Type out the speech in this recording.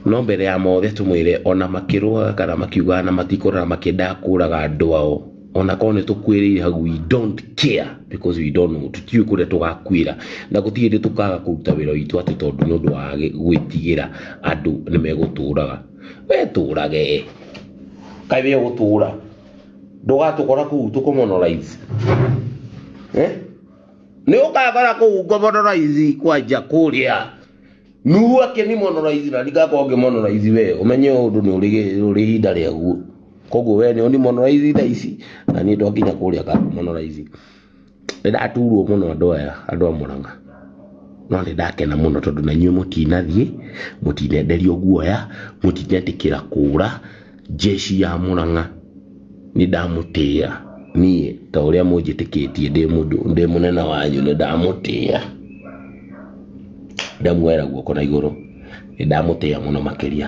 no mbere ya mothe tumwire ona makirwa kana makiuga na matikora makenda kuraga andu ao ona ko ne tukwirire hagu we don't care because we don't know tutiwe kure tugakwira na gutire tukaga kuruta wira witu ati tondu no ndu wa gwitigira andu ni meguturaga we turage kai we gutura ndugatukora ku tukumonolize ni ukagara ku kumonolize kwanja kuria nuwa ke ni monolize na ligako nge monolize we umenye undu ni uri hinda ria guo kogo we ni monolize tha ici na ni ndokinya kuria ka monolize ndaturwo muno andu a Murang'a no ni ndakena muno tondu na nyue mutinathie mutinenderio guoya mutinetikira kura jeshi ya Murang'a ni ndamutia nie ta uria munjitikitie ndi mundu ndi munena wanyu ni ndamutia ndamwera guoko na iguru ni ndamutia muno makiria